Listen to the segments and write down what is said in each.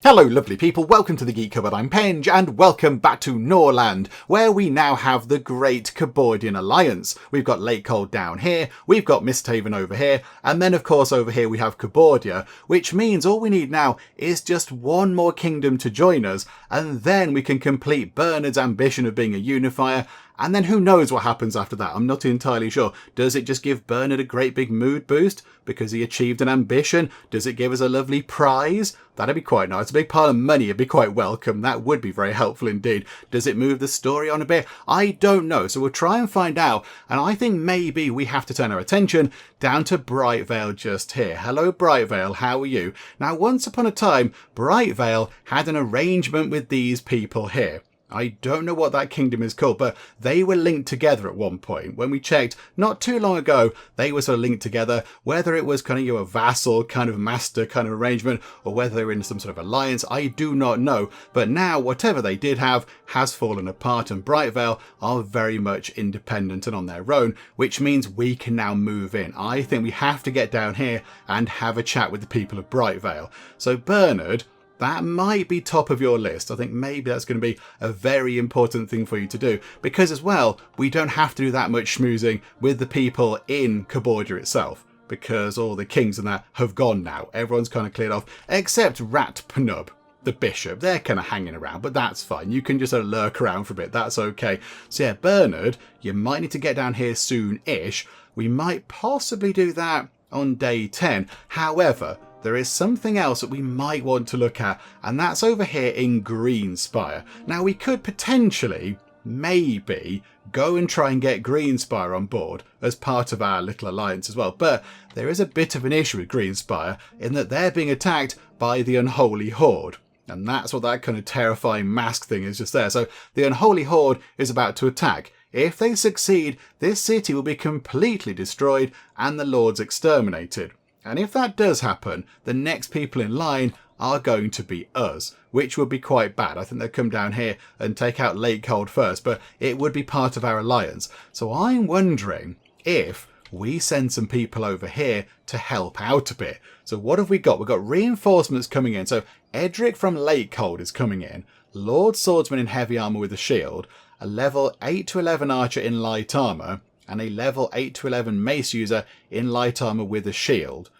Hello lovely people, welcome to the Geek Cupboard, I'm Penge, and welcome back to Norland, where we now have the Great Cupboardian Alliance. We've got Lakehold down here, we've got Misthaven over here, and then of course over here we have Cupboardia, which means all we need now is just one more kingdom to join us, and then we can complete Bernard's ambition of being a unifier, and then who knows what happens after that. I'm not entirely sure. Does it just give Bernard a great big mood boost because he achieved an ambition? Does it give us a lovely prize? That'd be quite nice. A big pile of money would be quite welcome. That would be very helpful indeed. Does it move the story on a bit? I don't know. So we'll try and find out. And I think maybe we have to turn our attention down to Brightvale just here. Hello, Brightvale. How are you? Now, once upon a time, Brightvale had an arrangement with these people here. I don't know what that kingdom is called, but they were linked together at one point. When we checked not too long ago, they were sort of linked together, whether it was kind of a vassal kind of master kind of arrangement or whether they were in some sort of alliance, I do not know. But now whatever they did have has fallen apart, and Brightvale are very much independent and on their own, which means we can now move in. I think we have to get down here and have a chat with the people of Brightvale. So Bernard, that might be top of your list. I think maybe that's going to be a very important thing for you to do, because as well, we don't have to do that much schmoozing with the people in Cupboardia itself, because all the kings and that have gone now. Everyone's kind of cleared off, except Rat Pnub, the bishop. They're kind of hanging around, but that's fine. You can just sort of lurk around for a bit. That's okay. So yeah, Bernard, you might need to get down here soon-ish. We might possibly do that on day 10. However, there is something else that we might want to look at, and that's over here in Greenspire. Now, we could potentially, maybe, go and try and get Greenspire on board as part of our little alliance as well. But there is a bit of an issue with Greenspire in that they're being attacked by the Unholy Horde. And that's what that kind of terrifying mask thing is just there. So the Unholy Horde is about to attack. If they succeed, this city will be completely destroyed and the lords exterminated. And if that does happen, the next people in line are going to be us, which would be quite bad. I think they'll come down here and take out Lakehold first, but it would be part of our alliance. So I'm wondering if we send some people over here to help out a bit. So what have we got? We've got reinforcements coming in. So Edric from Lakehold is coming in. Lord Swordsman in heavy armour with a shield. A level 8 to 11 archer in light armour. And a level 8 to 11 mace user in light armour with a shield.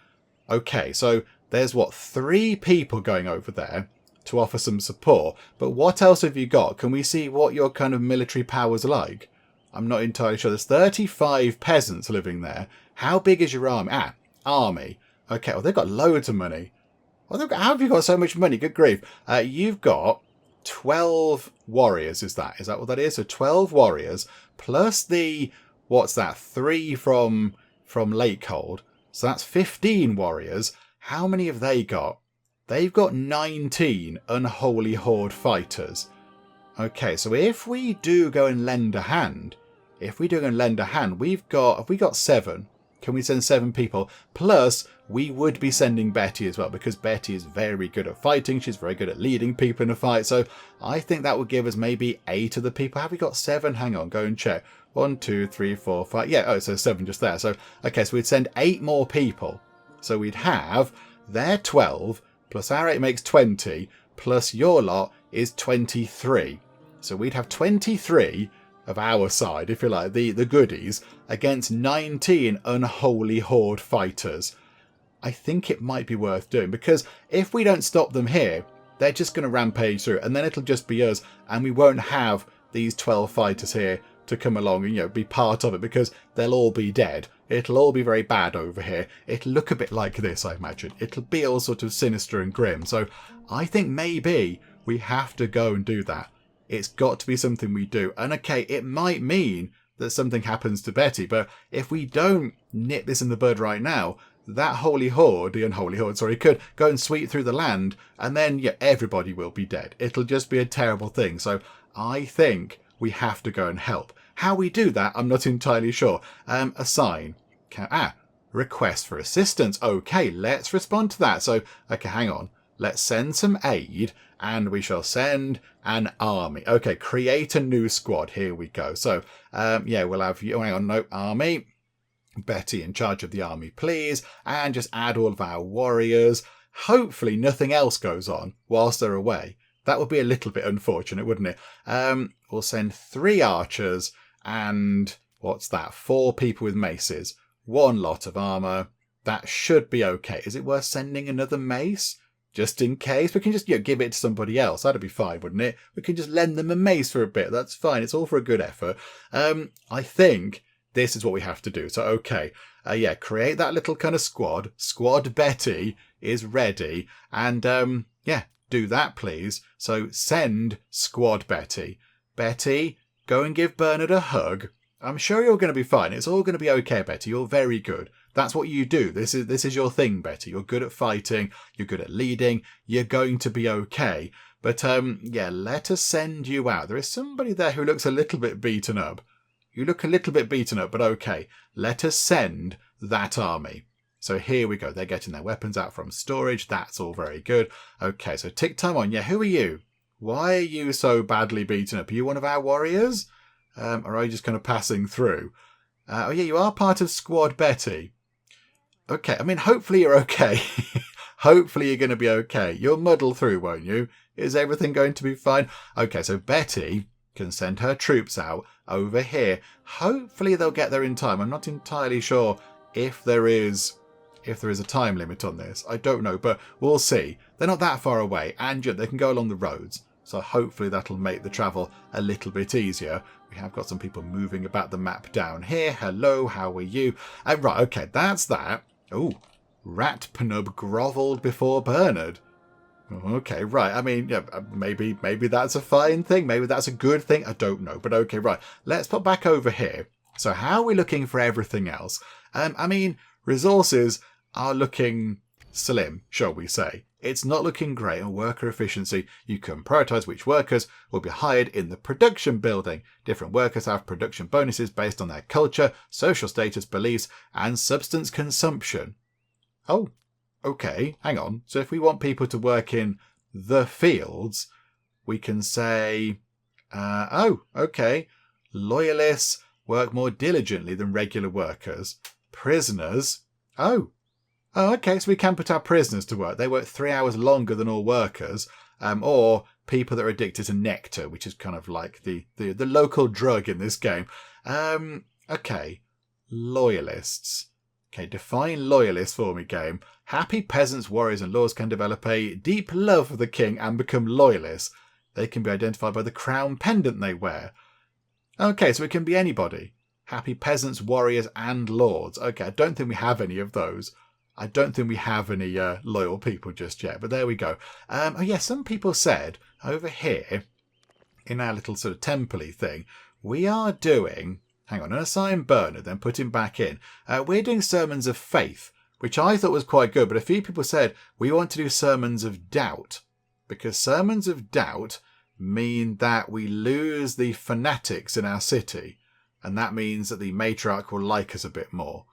Okay, so there's, 3 people going over there to offer some support. But what else have you got? Can we see what your kind of military power's like? I'm not entirely sure. There's 35 peasants living there. How big is your army? Army. Okay, well, they've got loads of money. Well, how have you got so much money? Good grief. You've got 12 warriors, is that what that is? So 12 warriors, plus the, 3 from Lakehold. So that's 15 warriors. How many have they got? They've got 19 Unholy Horde fighters. Okay, so if we do go and lend a hand, have we got 7? Can we send 7 people? Plus, we would be sending Betty as well, because Betty is very good at fighting. She's very good at leading people in a fight. So I think that would give us maybe 8 of the people. Have we got 7? Hang on, go and check. 1, 2, 3, 4, 5. Yeah, so 7 just there. So, okay, so we'd send 8 more people. So we'd have their 12, plus our 8 makes 20, plus your lot is 23. So we'd have 23 of our side, if you like, the goodies, against 19 Unholy Horde fighters. I think it might be worth doing, because if we don't stop them here, they're just going to rampage through, and then it'll just be us, and we won't have these 12 fighters here to come along and, be part of it, because they'll all be dead. It'll all be very bad over here. It'll look a bit like this, I imagine. It'll be all sort of sinister and grim. So I think maybe we have to go and do that. It's got to be something we do. And okay, it might mean that something happens to Betty, but if we don't nip this in the bud right now, that the Unholy Horde, could go and sweep through the land, and then, everybody will be dead. It'll just be a terrible thing. So I think we have to go and help. How we do that, I'm not entirely sure. Assign. Request for assistance. Okay, let's respond to that. So, okay, hang on. Let's send some aid, and we shall send an army. Okay, create a new squad. Here we go. So, we'll have you. Hang on, no, army. Betty in charge of the army, please. And just add all of our warriors. Hopefully nothing else goes on whilst they're away. That would be a little bit unfortunate, wouldn't it? We'll send 3 archers and, what's that, 4 people with maces. 1 lot of armour. That should be okay. Is it worth sending another mace? Just in case? We can just give it to somebody else. That'd be fine, wouldn't it? We can just lend them a mace for a bit. That's fine. It's all for a good effort. I think this is what we have to do. So, okay. Create that little kind of squad. Squad Betty is ready. And, do that, please. So send Squad Betty. Betty, go and give Bernard a hug. I'm sure you're going to be fine. It's all going to be okay, Betty. You're very good. That's what you do. This is your thing, Betty. You're good at fighting. You're good at leading. You're going to be okay. But, let us send you out. There is somebody there who looks a little bit beaten up. You look a little bit beaten up, but okay. Let us send that army. So here we go. They're getting their weapons out from storage. That's all very good. Okay, so tick time on. Yeah, who are you? Why are you so badly beaten up? Are you one of our warriors? Or are you just kind of passing through? You are part of Squad Betty. Okay, I mean, hopefully you're okay. Hopefully you're going to be okay. You'll muddle through, won't you? Is everything going to be fine? Okay, so Betty can send her troops out over here. Hopefully they'll get there in time. I'm not entirely sure if there is a time limit on this. I don't know, but we'll see. They're not that far away, and they can go along the roads. So hopefully that'll make the travel a little bit easier. We have got some people moving about the map down here. Hello, how are you? Right, okay, that's that. Oh, Rat Penub grovelled before Bernard. Okay, right. I mean, maybe that's a fine thing. Maybe that's a good thing. I don't know. But okay, right. Let's put back over here. So how are we looking for everything else? Resources are looking slim, shall we say. It's not looking great on worker efficiency. You can prioritise which workers will be hired in the production building. Different workers have production bonuses based on their culture, social status, beliefs, and substance consumption. Oh, okay, hang on. So if we want people to work in the fields, we can say, loyalists work more diligently than regular workers. Prisoners, okay, so we can put our prisoners to work. They work 3 hours longer than all workers, or people that are addicted to nectar, which is kind of like the local drug in this game. Okay, loyalists. Okay, define loyalists for me, game. Happy peasants, warriors, and lords can develop a deep love for the king and become loyalists. They can be identified by the crown pendant they wear. Okay, so it can be anybody. Happy peasants, warriors, and lords. Okay, I don't think we have any of those. I don't think we have any loyal people just yet, but there we go. Some people said over here, in our little sort of temple-y thing, we are doing... Hang on, assign Bernard, then put him back in. We're doing Sermons of Faith, which I thought was quite good, but a few people said we want to do Sermons of Doubt, because Sermons of Doubt mean that we lose the fanatics in our city, and that means that the matriarch will like us a bit more.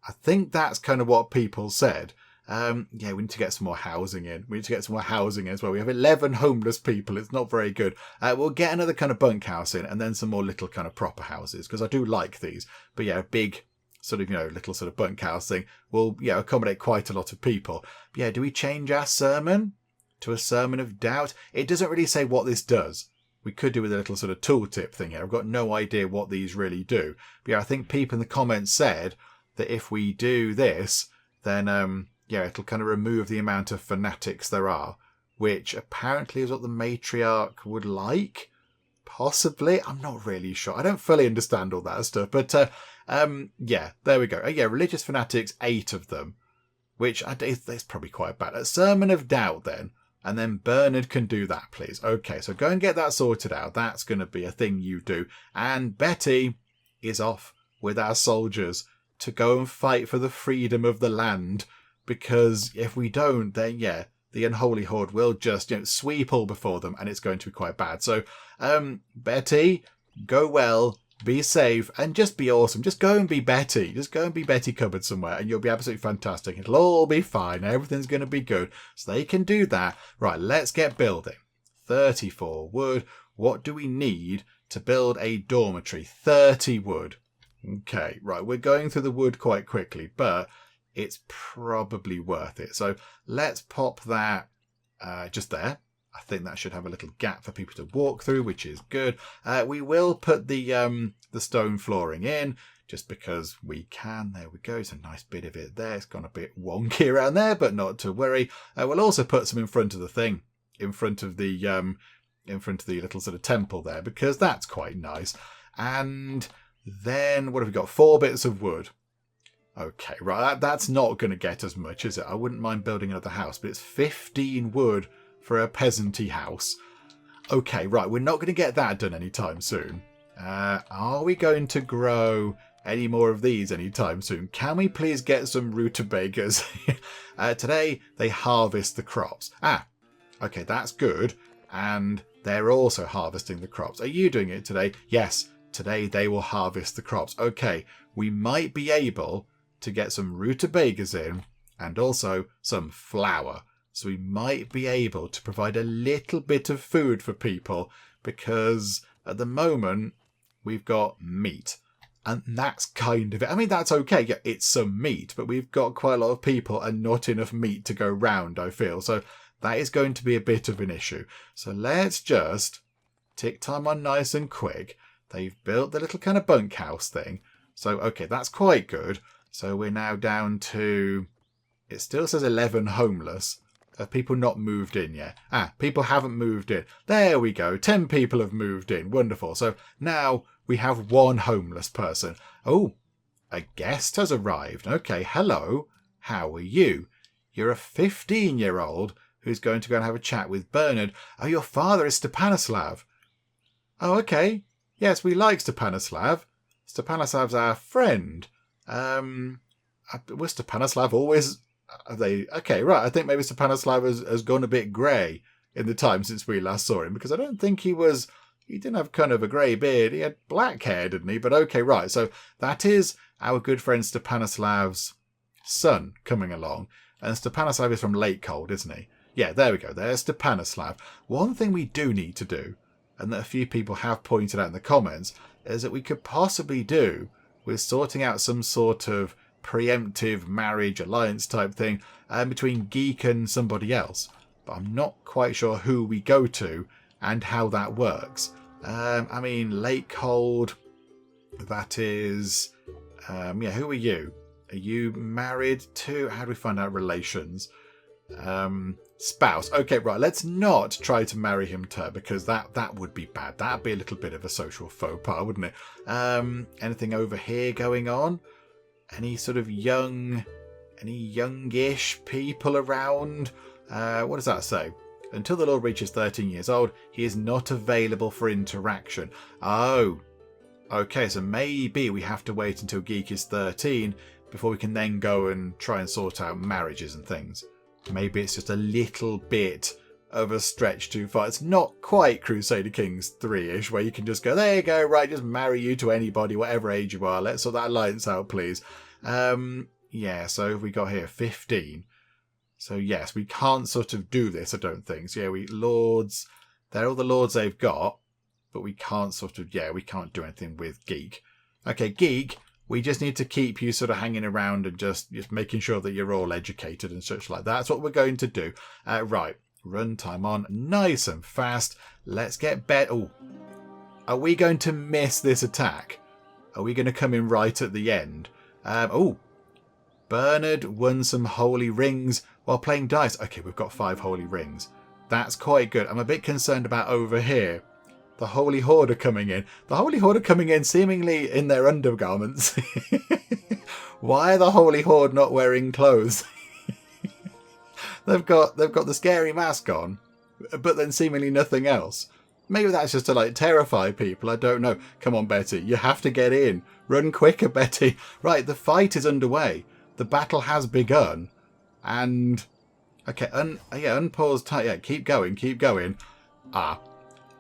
I think that's kind of what people said. We need to get some more housing in. We need to get some more housing in as well. We have 11 homeless people. It's not very good. We'll get another kind of bunkhouse in and then some more little kind of proper houses because I do like these. But a big sort of, little sort of bunkhouse thing will, accommodate quite a lot of people. But do we change our sermon to a sermon of doubt? It doesn't really say what this does. We could do with a little sort of tooltip thing here. I've got no idea what these really do. But I think people in the comments said that if we do this, then... it'll kind of remove the amount of fanatics there are, which apparently is what the matriarch would like. Possibly. I'm not really sure. I don't fully understand all that stuff. But, there we go. Religious fanatics, 8 of them, which is probably quite bad. A Sermon of Doubt, then. And then Bernard can do that, please. Okay, so go and get that sorted out. That's going to be a thing you do. And Betty is off with our soldiers to go and fight for the freedom of the land. Because if we don't, then the Unholy Horde will just sweep all before them, and it's going to be quite bad. So, Betty, go well, be safe, and just be awesome. Just go and be Betty. Just go and be Betty Cupboard somewhere, and you'll be absolutely fantastic. It'll all be fine. Everything's going to be good. So they can do that. Right, let's get building. 34 wood. What do we need to build a dormitory? 30 wood. Okay, right, we're going through the wood quite quickly, but... it's probably worth it. So let's pop that just there. I think that should have a little gap for people to walk through, which is good. We will put the stone flooring in just because we can. There we go. It's a nice bit of it there. It's gone a bit wonky around there, but not to worry. We'll also put some in front of the thing, in front of the little sort of temple there, because that's quite nice. And then what have we got? 4 bits of wood. Okay, right. That's not going to get as much, is it? I wouldn't mind building another house, but it's 15 wood for a peasanty house. Okay, right. We're not going to get that done anytime soon. Are we going to grow any more of these anytime soon? Can we please get some rutabagas? Today, they harvest the crops. Okay, that's good. And they're also harvesting the crops. Are you doing it today? Yes, today they will harvest the crops. Okay, we might be able to get some rutabagas in and also some flour. So we might be able to provide a little bit of food for people, because at the moment we've got meat. And that's kind of it. I mean, that's okay. Yeah, it's some meat, but we've got quite a lot of people and not enough meat to go round, I feel. So that is going to be a bit of an issue. So let's just tick time on nice and quick. They've built the little kind of bunkhouse thing. So, okay, that's quite good. So we're now down to, it still says 11 homeless. Have people not moved in yet? People haven't moved in. There we go. 10 people have moved in. Wonderful. So now we have 1 homeless person. Oh, a guest has arrived. Okay, hello. How are you? You're a 15-year-old who's going to go and have a chat with Bernard. Oh, your father is Stepanislav. Oh, okay. Yes, we like Stepanislav. Stepanislav's our friend. Was Stepanislav always... Okay, right. I think maybe Stepanislav has gone a bit grey in the time since we last saw him, because I don't think he didn't have kind of a grey beard. He had black hair, didn't he? But okay, right. So that is our good friend Stepanislav's son coming along. And Stepanislav is from Lakecold, isn't he? Yeah, there we go. There's Stepanislav. One thing we do need to do, and that a few people have pointed out in the comments, is that we could possibly do with sorting out some sort of preemptive marriage alliance type thing between Geek and somebody else. But I'm not quite sure who we go to and how that works. I mean, Lakecold, that is... who are you? Are you married to... How do we find out relations? Spouse. Okay, right. Let's not try to marry him to her, because that would be bad. That'd be a little bit of a social faux pas, wouldn't it? Anything over here going on? Any sort of youngish people around? What does that say? Until the Lord reaches 13 years old, he is not available for interaction. Oh, okay. So maybe we have to wait until Geek is 13 before we can then go and try and sort out marriages and things. Maybe it's just a little bit of a stretch too far. It's not quite Crusader Kings 3-ish, where you can just go, there you go, right, just marry you to anybody, whatever age you are. Let's sort that alliance out, please. So we got here 15. So yes, we can't sort of do this, I don't think. So yeah, lords, they're all the lords they've got, but we can't we can't do anything with Geek. Okay, Geek, we just need to keep you sort of hanging around and just making sure that you're all educated and such like that. That's what we're going to do. Right. Run time on nice and fast. Let's get Oh, are we going to miss this attack? Are we going to come in right at the end? Bernard won some holy rings while playing dice. Okay, we've got 5 holy rings. That's quite good. I'm a bit concerned about over here. The Holy Horde are coming in. The Holy Horde are coming in seemingly in their undergarments. Why are the Holy Horde not wearing clothes? They've got the scary mask on, but then seemingly nothing else. Maybe that's just to terrify people. I don't know. Come on, Betty. You have to get in. Run quicker, Betty. Right, the fight is underway. The battle has begun. And okay, unpause time. Yeah, keep going.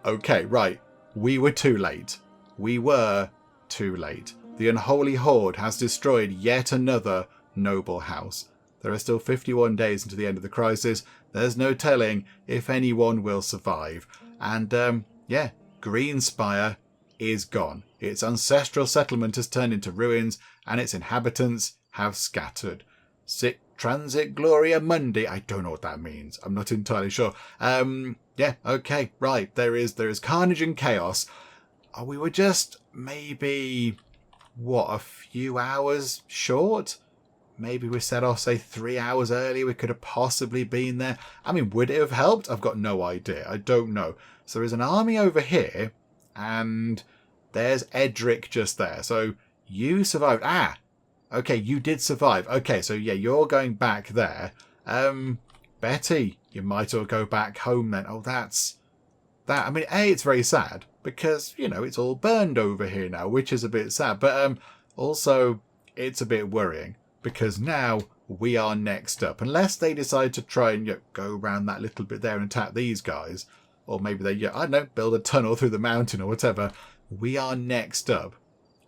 Okay, right. We were too late. The Unholy Horde has destroyed yet another noble house. There are still 51 days until the end of the crisis. There's no telling if anyone will survive. And, Greenspire is gone. Its ancestral settlement has turned into ruins, and its inhabitants have scattered. Sic Transit Gloria Mundi. I don't know what that means. I'm not entirely sure. Yeah, okay, right. There is carnage and chaos. We were just maybe, a few hours short? Maybe we set off, say, 3 hours earlier. We could have possibly been there. I mean, would it have helped? I've got no idea. I don't know. So there is an army over here, and there's Edric just there. So you survived. Okay, you did survive. Okay, so yeah, you're going back there. Betty, you might as well go back home then. Oh, that's that. I mean, it's very sad because, it's all burned over here now, which is a bit sad. But also, it's a bit worrying. Because now we are next up. Unless they decide to try and go around that little bit there and attack these guys. Or maybe they, I don't know, build a tunnel through the mountain or whatever. We are next up.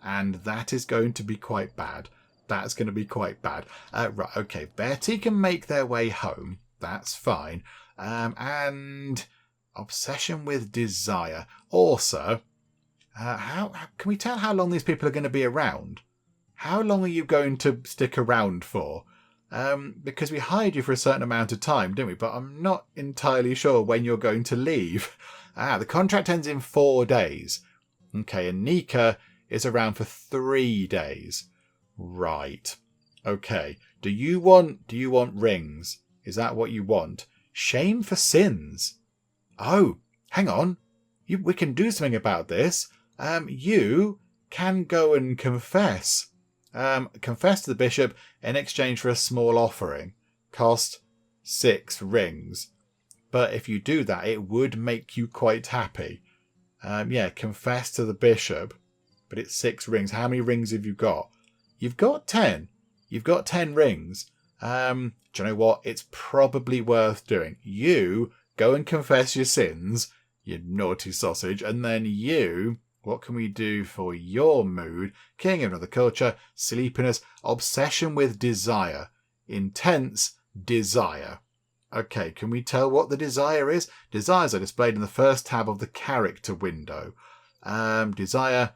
And that is going to be quite bad. That's going to be quite bad. Right, okay. Betty can make their way home. That's fine. And obsession with desire. Orsa, how can we tell how long these people are going to be around? How long are you going to stick around for? Because we hired you for a certain amount of time, didn't we? But I'm not entirely sure when you're going to leave. The contract ends in 4 days. Okay, and Nika is around for 3 days. Right. Okay. Do you want rings? Is that what you want? Shame for sins. Oh, hang on. We can do something about this. You can go and confess. Confess to the bishop in exchange for a small offering. Cost 6 rings. But if you do that, it would make you quite happy. Confess to the bishop. But it's 6 rings. How many rings have you got? You've got 10. You've got 10 rings. Do you know what? It's probably worth doing. You go and confess your sins, you naughty sausage, and then you... What can we do for your mood? King of another culture, sleepiness, obsession with desire, intense desire. Okay, can we tell what the desire is? Desires are displayed in the first tab of the character window. Desire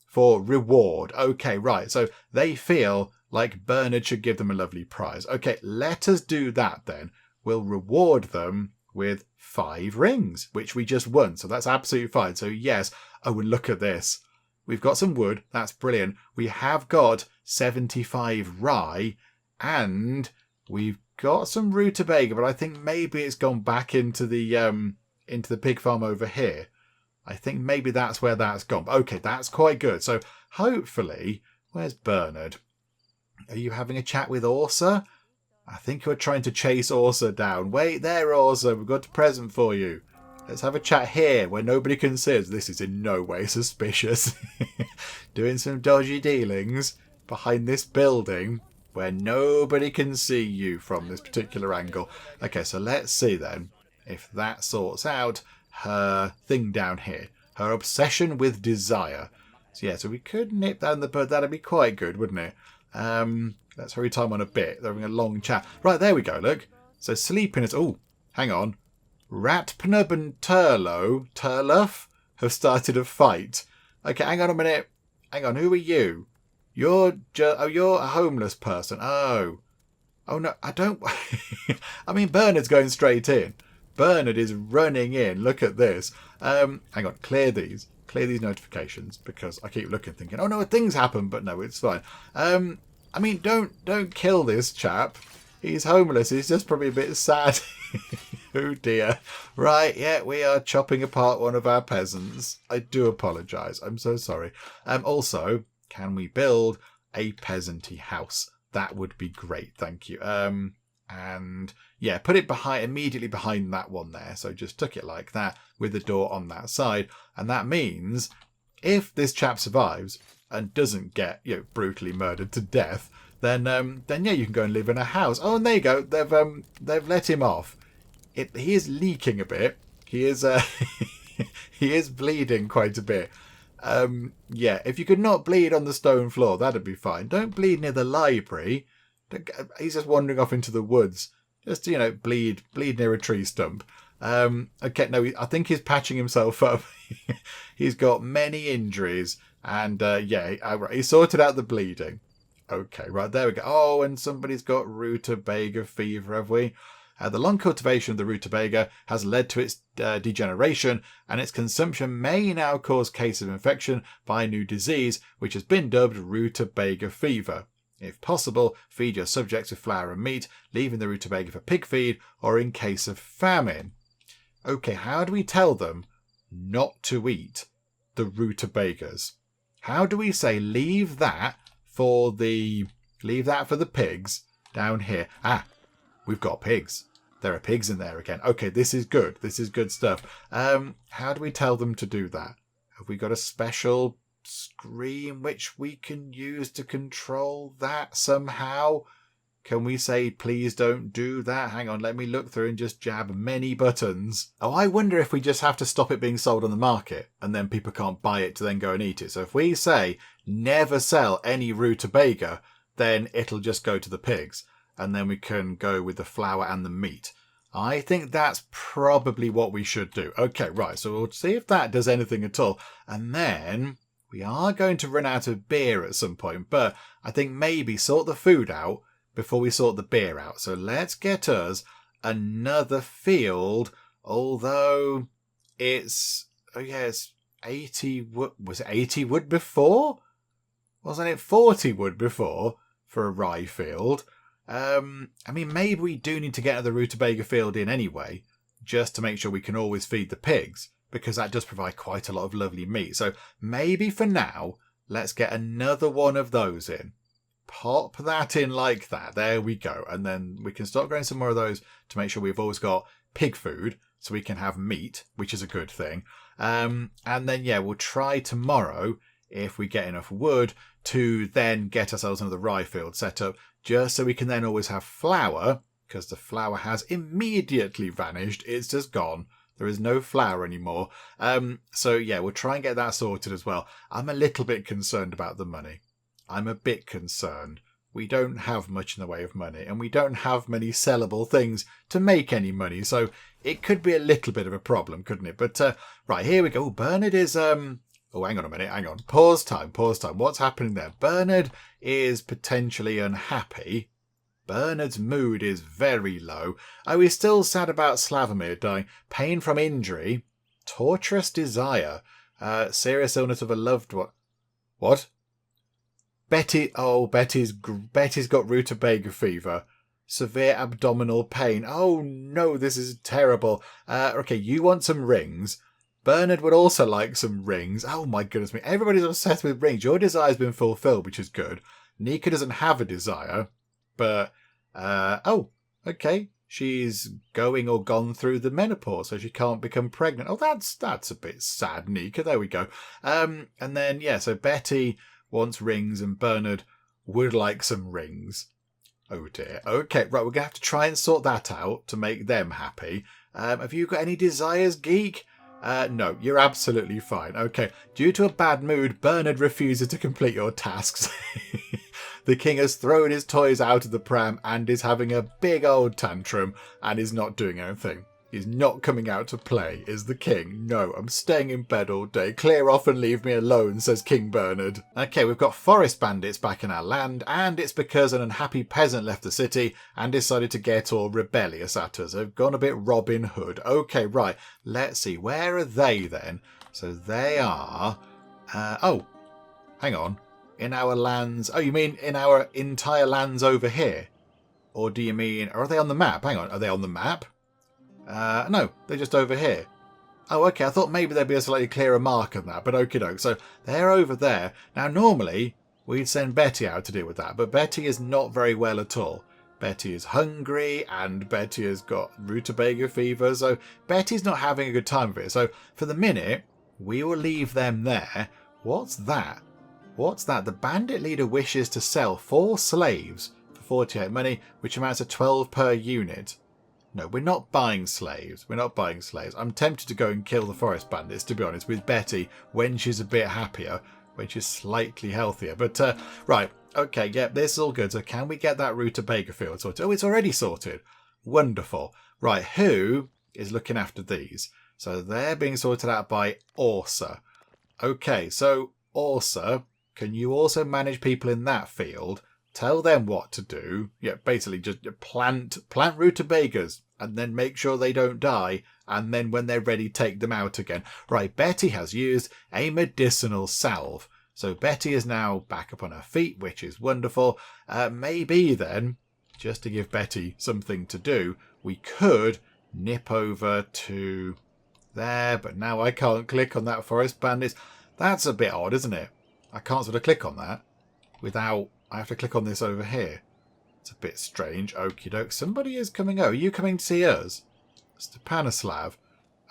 for reward. Okay, right. So they feel like Bernard should give them a lovely prize. Okay, let us do that then. We'll reward them with 5 rings, which we just won. So that's absolutely fine. So yes. Oh, and look at this. We've got some wood. That's brilliant. We have got 75 rye and we've got some rutabaga, but I think maybe it's gone back into the pig farm over here. I think maybe that's where that's gone. Okay, that's quite good. So hopefully, where's Bernard? Are you having a chat with Orsa? I think you're trying to chase Orsa down. Wait there, Orsa. We've got a present for you. Let's have a chat here where nobody can see us. This is in no way suspicious. Doing some dodgy dealings behind this building where nobody can see you from this particular angle. Okay, so let's see then if that sorts out her thing down here. Her obsession with desire. So yeah, so we could nip that in the bud. That'd be quite good, wouldn't it? Let's hurry time on a bit. They're having a long chat. Right, there we go, look. So sleepiness. Oh, hang on. Ratpnub and Turluff have started a fight. Okay, hang on a minute. Hang on, who are you? You're a homeless person. Oh no, I don't... I mean, Bernard's going straight in. Bernard is running in. Look at this. Hang on, clear these notifications because I keep looking thinking, oh no, things happen, but no, it's fine. I mean, don't kill this chap. He's homeless. He's just probably a bit sad. Oh dear. Right, yeah, we are chopping apart one of our peasants. I do apologise. I'm so sorry. Also, can we build a peasanty house? That would be great, thank you. And yeah, put it immediately behind that one there. So just tuck it like that with the door on that side. And that means if this chap survives and doesn't get, brutally murdered to death, then yeah, you can go and live in a house. Oh, and there you go. They've let him off. He is leaking a bit. He is he is bleeding quite a bit. Yeah, if you could not bleed on the stone floor, that'd be fine. Don't bleed near the library. He's just wandering off into the woods. Just, bleed near a tree stump. Okay, no, I think he's patching himself up. He's got many injuries. And, yeah, he sorted out the bleeding. Okay, right, there we go. Oh, and somebody's got rutabaga fever, have we? The long cultivation of the rutabaga has led to its degeneration, and its consumption may now cause cases of infection by a new disease, which has been dubbed rutabaga fever. If possible, feed your subjects with flour and meat, leaving the rutabaga for pig feed, or in case of famine. Okay, how do we tell them not to eat the rutabagas? How do we say leave that for the pigs down here? Ah, we've got pigs. There are pigs in there again. Okay, this is good. This is good stuff. How do we tell them to do that? Have we got a special screen which we can use to control that somehow? Can we say, please don't do that? Hang on, let me look through and just jab many buttons. Oh, I wonder if we just have to stop it being sold on the market and then people can't buy it to then go and eat it. So if we say, never sell any rutabaga, then it'll just go to the pigs. And then we can go with the flour and the meat. I think that's probably what we should do. Okay, right, so we'll see if that does anything at all. And then we are going to run out of beer at some point, but I think maybe sort the food out before we sort the beer out. So let's get us another field, although it's 80 wood. Was it 80 wood before? Wasn't it 40 wood before for a rye field? I mean, maybe we do need to get the rutabaga field in anyway, just to make sure we can always feed the pigs, because that does provide quite a lot of lovely meat. So maybe for now, let's get another one of those in. Pop that in like that. There we go. And then we can start growing some more of those to make sure we've always got pig food, so we can have meat, which is a good thing. And then, yeah, we'll try tomorrow, if we get enough wood, to then get ourselves another rye field set up, just so we can then always have flour, because the flour has immediately vanished. It's just gone. There is no flour anymore. So yeah, we'll try and get that sorted as well. I'm a little bit concerned about the money. I'm a bit concerned. We don't have much in the way of money, and we don't have many sellable things to make any money. So it could be a little bit of a problem, couldn't it? But right, here we go. Oh, Bernard is... Oh, hang on a minute, hang on. Pause time. What's happening there? Bernard is potentially unhappy. Bernard's mood is very low. Oh, he's still sad about Slavomir dying. Pain from injury. Torturous desire. Serious illness of a loved one. What? Betty. Oh, Betty's got rutabaga fever. Severe abdominal pain. Oh, no, this is terrible. Okay, you want some rings. Bernard would also like some rings. Oh my goodness me. Everybody's obsessed with rings. Your desire's been fulfilled, which is good. Nika doesn't have a desire. But, oh, okay. She's going or gone through the menopause, so she can't become pregnant. Oh, that's a bit sad, Nika. There we go. And then, yeah, so Betty wants rings and Bernard would like some rings. Oh dear. Okay, right, we're going to have to try and sort that out to make them happy. Have you got any desires, Geek? No, you're absolutely fine. Okay, due to a bad mood, Bernard refuses to complete your tasks. The king has thrown his toys out of the pram and is having a big old tantrum and is not doing anything. He's not coming out to play, is the king. No, I'm staying in bed all day. Clear off and leave me alone, says King Bernard. Okay, we've got forest bandits back in our land, and it's because an unhappy peasant left the city and decided to get all rebellious at us. They've gone a bit Robin Hood. Okay, right, let's see. Where are they then? So they are... oh, hang on. In our lands... Oh, you mean in our entire lands over here? Or do you mean... Are they on the map? Hang on, are they on the map? No, they're just over here. Oh, okay, I thought maybe there'd be a slightly clearer mark on that, but okie doke. So they're over there. Now, normally, we'd send Betty out to deal with that, but Betty is not very well at all. Betty is hungry, and Betty has got rutabaga fever, so Betty's not having a good time of it. So for the minute, we will leave them there. What's that? What's that? The bandit leader wishes to sell 4 slaves for 48 money, which amounts to 12 per unit. No, we're not buying slaves. We're not buying slaves. I'm tempted to go and kill the forest bandits, to be honest, with Betty when she's a bit happier, when she's slightly healthier. But, right, okay, yeah, this is all good. So can we get that rutabaga field sorted? Oh, it's already sorted. Wonderful. Right, who is looking after these? So they're being sorted out by Orsa. Okay, so Orsa, can you also manage people in that field? tell them what to do. Yeah, basically just plant rutabagas and then make sure they don't die. And then when they're ready, take them out again. Right, Betty has used a medicinal salve. So Betty is now back up on her feet, which is wonderful. Maybe then, just to give Betty something to do, we could nip over to there. But now I can't click on that forest bandits. That's a bit odd, isn't it? I can't sort of click on that without... I have to click on this over here. It's a bit strange. Okie doke. Somebody is coming over. Are you coming to see us? Stepanislav.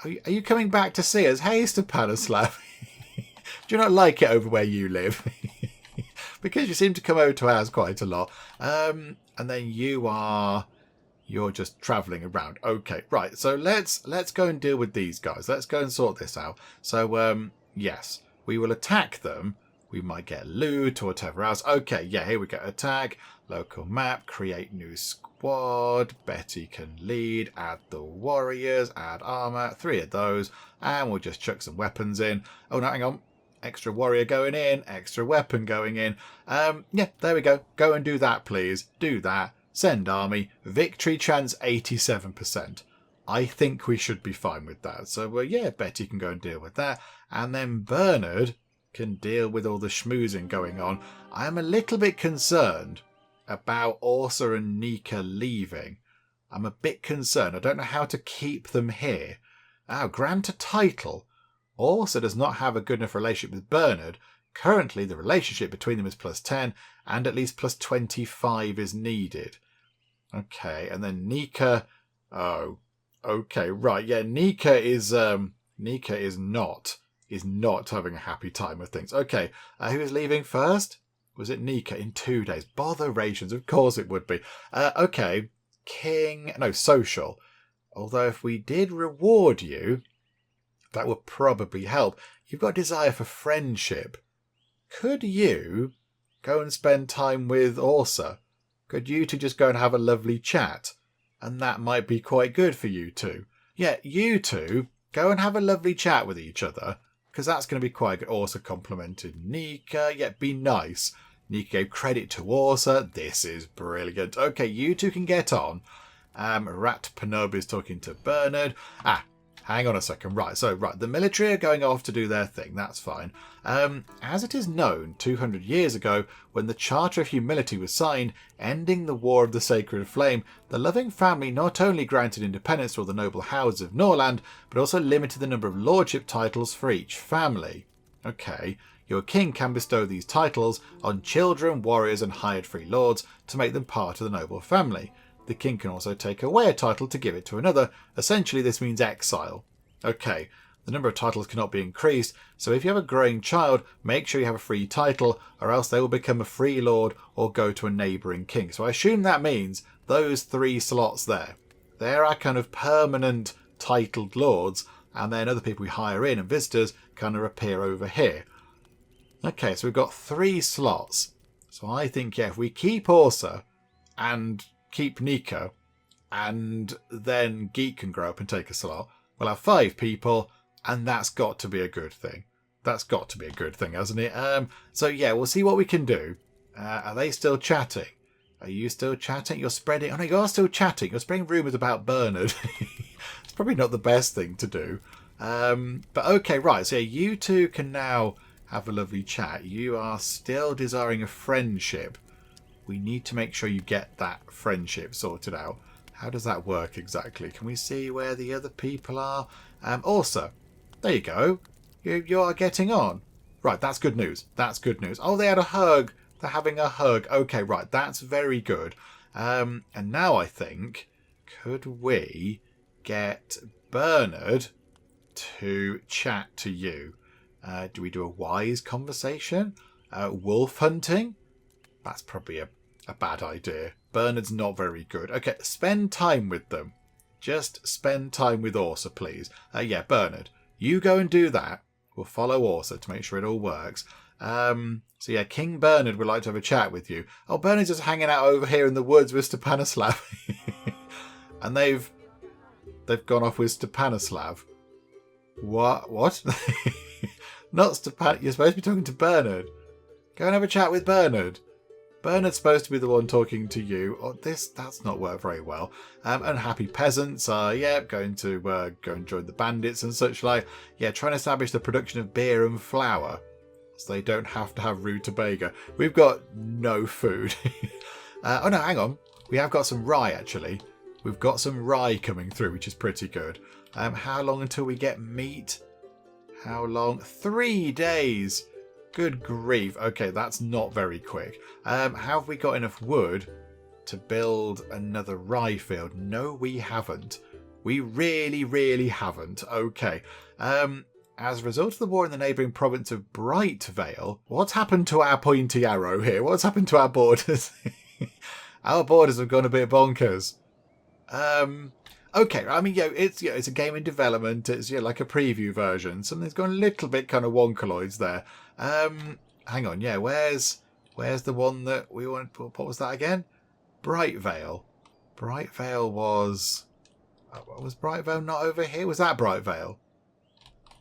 Are you coming back to see us? Hey, Stepanislav. Do you not like it over where you live? Because you seem to come over to ours quite a lot. And then you're just travelling around. Okay, right. So let's go and deal with these guys. Let's go and sort this out. So, yes, we will attack them. We might get loot or whatever else. Okay, yeah, here we go. Attack, local map, create new squad. Betty can lead, add the warriors, add armour. 3 of those. And we'll just chuck some weapons in. Oh, no, hang on. Extra warrior going in, extra weapon going in. Yeah, there we go. Go and do that, please. Do that. Send army. Victory chance 87%. I think we should be fine with that. So, yeah, Betty can go and deal with that. And then Bernard can deal with all the schmoozing going on. I am a little bit concerned about Orsa and Nika leaving. I'm a bit concerned. I don't know how to keep them here. Grant a title. Orsa does not have a good enough relationship with Bernard. Currently, the relationship between them is +10, and at least +25 is needed. Okay, and then Nika... Oh, okay, right. Yeah, Nika is not having a happy time with things. Okay, who is leaving first? Was it Nika? In 2 days. Botherations, of course it would be. Okay, social. Although if we did reward you, that would probably help. You've got a desire for friendship. Could you go and spend time with Orsa? Could you two just go and have a lovely chat? And that might be quite good for you two. Yeah, you two go and have a lovely chat with each other, because that's going to be quite good. Orsa complimented Nika. Yeah, be nice. Nika gave credit to Orsa. This is brilliant. Okay, you two can get on. Rat Panob is talking to Bernard. Hang on a second. Right, the military are going off to do their thing. That's fine. As it is known, 200 years ago, when the Charter of Humility was signed, ending the War of the Sacred Flame, the loving family not only granted independence to all the noble houses of Norland, but also limited the number of lordship titles for each family. Okay, your king can bestow these titles on children, warriors, and hired free lords to make them part of the noble family. The king can also take away a title to give it to another. Essentially, this means exile. Okay, the number of titles cannot be increased, so if you have a growing child, make sure you have a free title, or else they will become a free lord or go to a neighbouring king. So I assume that means those 3 slots there. They're our kind of permanent titled lords, and then other people we hire in and visitors kind of appear over here. Okay, so we've got 3 slots. So I think, yeah, if we keep Orsa and keep Nika, and then Geek can grow up and take a slot, we'll have 5 people, and that's got to be a good thing. That's got to be a good thing, hasn't it? So yeah, we'll see what we can do. Are they still chatting? Are you still chatting? You're spreading... Oh no, you are still chatting. You're spreading rumours about Bernard. It's probably not the best thing to do. But okay, right. So yeah, you two can now have a lovely chat. You are still desiring a friendship. We need to make sure you get that friendship sorted out. How does that work exactly? Can we see where the other people are? Also, there you go. You are getting on. Right, that's good news. That's good news. Oh, they had a hug. They're having a hug. Okay, right. That's very good. And now I think, could we get Bernard to chat to you? Do we do a wise conversation? Wolf hunting? That's probably a bad idea. Bernard's not very good. Okay, spend time with them. Just spend time with Orsa, please. Yeah, Bernard, you go and do that. We'll follow Orsa to make sure it all works. So yeah, King Bernard would like to have a chat with you. Oh, Bernard's just hanging out over here in the woods with Stepanislav. And they've gone off with Stepanislav. What? Not Stepan. You're supposed to be talking to Bernard. Go and have a chat with Bernard. Bernard's supposed to be the one talking to you. Oh, that's not worked very well. Unhappy peasants are, going to go and join the bandits and such like. Yeah, trying to establish the production of beer and flour, so they don't have to have rutabaga. We've got no food. Oh no, hang on. We have got some rye, actually. We've got some rye coming through, which is pretty good. How long until we get meat? How long? 3 days. Good grief. Okay, that's not very quick. Have we got enough wood to build another rye field? No, we haven't. We really, really haven't. Okay. As a result of the war in the neighbouring province of Brightvale, what's happened to our pointy arrow here? What's happened to our borders? Our borders have gone a bit bonkers. Okay, I mean, it's a game in development. It's like a preview version. Something's gone a little bit kind of wonkaloids there. Hang on, where's the one that we want? What was that again? Brightvale. Brightvale was. Was Brightvale not over here? Was that Brightvale?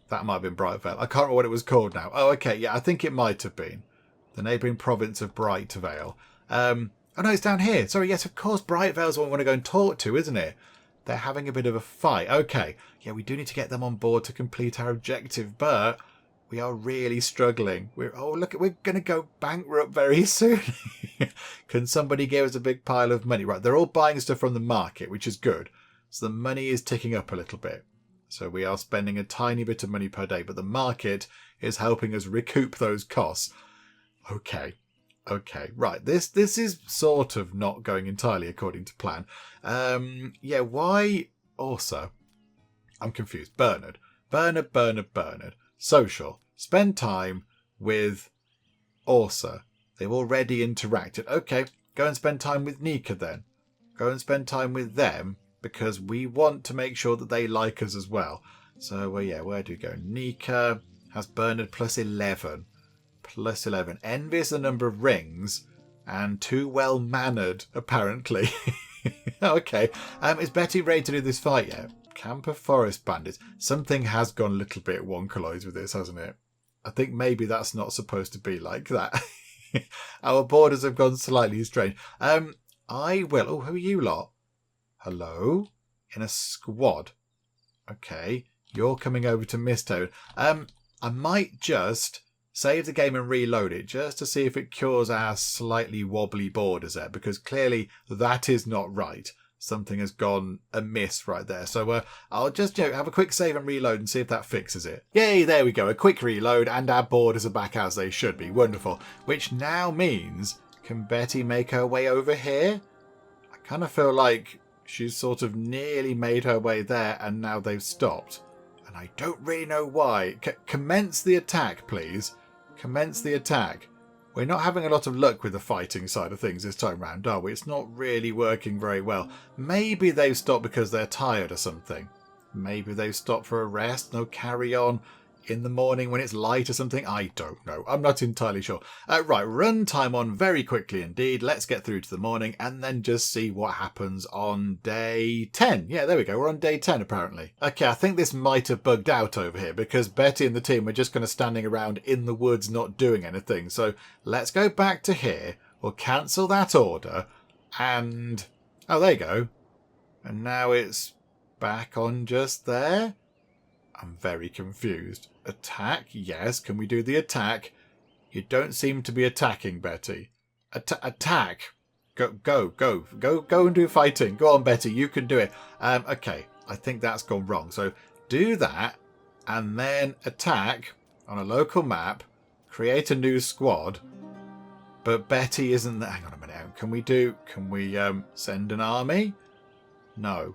That might have been Brightvale. I can't remember what it was called now. Oh, okay, yeah, I think it might have been the neighbouring province of Brightvale. Oh no, it's down here. Sorry, yes, of course, Brightvale's the one we want to go and talk to, isn't it? They're having a bit of a fight. Okay, yeah, we do need to get them on board to complete our objective, but we are really struggling. We're going to go bankrupt very soon. Can somebody give us a big pile of money? Right, they're all buying stuff from the market, which is good. So the money is ticking up a little bit. So we are spending a tiny bit of money per day, but the market is helping us recoup those costs. Okay, right. This is sort of not going entirely according to plan. Why Orsa? I'm confused. Bernard. Social. Spend time with Orsa. They've already interacted. Okay, go and spend time with Nika then. Go and spend time with them, because we want to make sure that they like us as well. So, where do we go? Nika has Bernard plus 11. Plus 11. Envious the number of rings and too well-mannered, apparently. Okay. Is Betty ready to do this fight yet? Camp of Forest Bandits. Something has gone a little bit wonkaloids with this, hasn't it? I think maybe that's not supposed to be like that. Our borders have gone slightly strange. I will. Oh, who are you lot? Hello? In a squad. Okay. You're coming over to Misttown. I might just save the game and reload it just to see if it cures our slightly wobbly borders there, because clearly that is not right. Something has gone amiss right there. So I'll just have a quick save and reload and see if that fixes it. Yay, there we go. A quick reload and our borders are back as they should be. Wonderful. Which now means, can Betty make her way over here? I kind of feel like she's sort of nearly made her way there and now they've stopped. And I don't really know why. Commence the attack, please. Commence the attack. We're not having a lot of luck with the fighting side of things this time round, are we? It's not really working very well. Maybe they've stopped because they're tired or something. Maybe they've stopped for a rest and they'll carry on in the morning when it's light or something. I don't know. I'm not entirely sure. Right, run time on very quickly indeed. Let's get through to the morning and then just see what happens on day 10. Yeah, there we go. We're on day 10 apparently. Okay, I think this might have bugged out over here because Betty and the team are just kind of standing around in the woods not doing anything. So let's go back to here. We'll cancel that order and... oh, there you go. And now it's back on just there. I'm very confused. Attack? Yes. Can we do the attack? You don't seem to be attacking, Betty. Attack. Go and do fighting. Go on, Betty. You can do it. Okay. I think that's gone wrong. So do that and then attack on a local map. Create a new squad. But Betty isn't there. Hang on a minute. Can we send an army? No.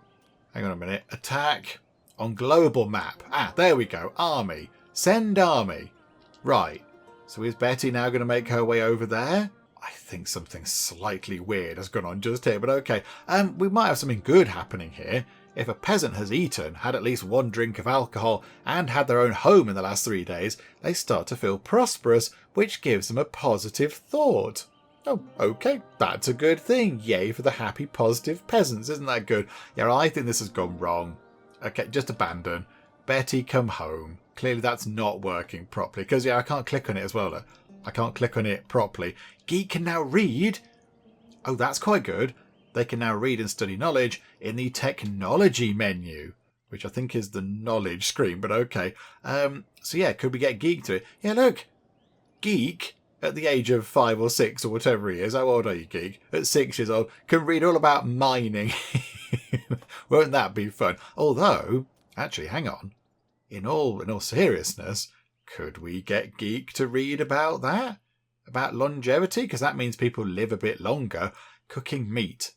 Hang on a minute. Attack on global map. There we go. Army. Send army. Right. So is Betty now going to make her way over there? I think something slightly weird has gone on just here, but okay. We might have something good happening here. If a peasant has eaten, had at least one drink of alcohol, and had their own home in the last 3 days, they start to feel prosperous, which gives them a positive thought. Oh, okay. That's a good thing. Yay for the happy, positive peasants. Isn't that good? Yeah, I think this has gone wrong. Okay, just abandon. Betty, come home. Clearly that's not working properly. Because, I can't click on it as well. I can't click on it properly. Geek can now read. Oh, that's quite good. They can now read and study knowledge in the technology menu, which I think is the knowledge screen, but okay. So yeah, could we get Geek to it? Yeah, look. Geek, at the age of 5 or 6 or whatever he is, how old are you, Geek? At 6 years old, can read all about mining. Won't that be fun? Although, actually, hang on. In all seriousness, could we get Geek to read about that? About longevity? Because that means people live a bit longer. Cooking meat.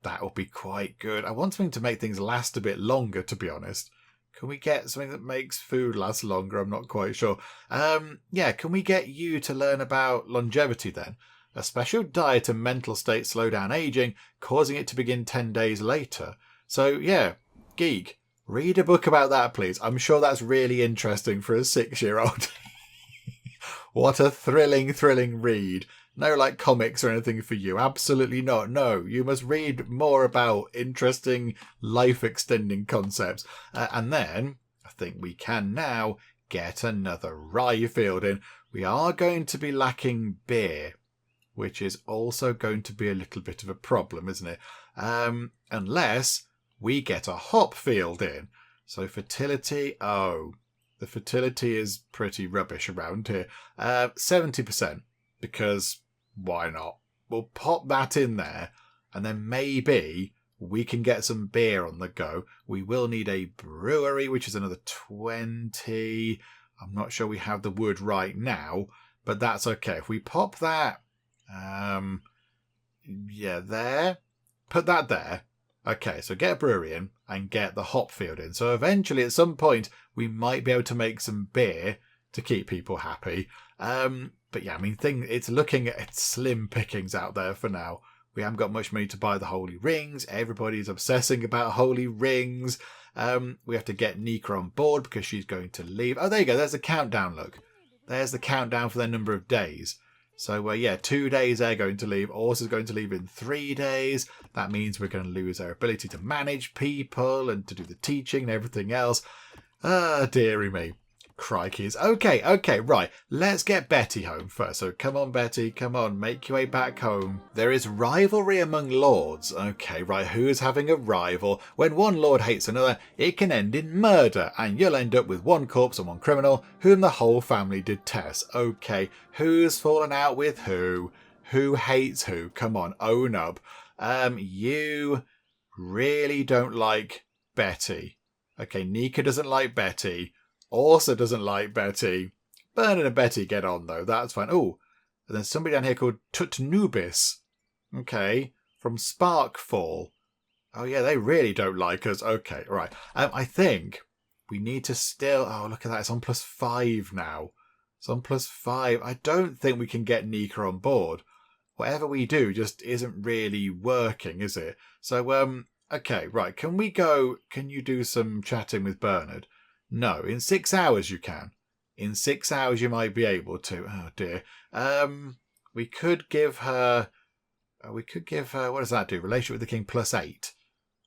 That would be quite good. I want something to make things last a bit longer, to be honest. Can we get something that makes food last longer? I'm not quite sure. Yeah, can we get you to learn about longevity then? A special diet and mental state slow down aging, causing it to begin 10 days later. So, yeah, Geek, read a book about that, please. I'm sure that's really interesting for a 6-year-old. What a thrilling read. No, like, comics or anything for you. Absolutely not. No, you must read more about interesting life-extending concepts. And then, I think we can now get another rye field in. We are going to be lacking beer, which is also going to be a little bit of a problem, isn't it? Unless we get a hop field in. So fertility, the fertility is pretty rubbish around here. 70%, because why not? We'll pop that in there, and then maybe we can get some beer on the go. We will need a brewery, which is another 20. I'm not sure we have the wood right now, but that's okay. If we pop that, yeah, there. Put that there. Okay, so get a brewery in and get the hop field in. So eventually, at some point, we might be able to make some beer to keep people happy. But yeah, I mean, it's looking at slim pickings out there for now. We haven't got much money to buy the holy rings. Everybody's obsessing about holy rings. We have to get Nika on board because she's going to leave. Oh, there you go. There's the countdown, look. There's the countdown for their number of days. So, yeah, 2 days they're going to leave. Orsa's going to leave in 3 days. That means we're going to lose our ability to manage people and to do the teaching and everything else. Ah, dearie me. Crikeys. Okay, right. Let's get Betty home first. So come on, Betty. Come on, make your way back home. There is rivalry among lords. Okay, right. Who is having a rival? When one lord hates another, it can end in murder, and you'll end up with one corpse and one criminal whom the whole family detests. Okay, who's fallen out with who? Who hates who? Come on, own up. You really don't like Betty. Okay, Nika doesn't like Betty. Orsa doesn't like Betty. Bernard and Betty get on, though. That's fine. Oh, and there's somebody down here called Tutnubis. Okay, from Sparkfall. Oh, yeah, they really don't like us. Okay, right. I think we need to still... Oh, look at that. It's on +5 now. It's on +5. I don't think we can get Nika on board. Whatever we do just isn't really working, is it? So, okay, right. Can we go... Can you do some chatting with Bernard? No, in 6 hours you can. In 6 hours you might be able to. Oh dear. We could give her... what does that do? Relationship with the king +8.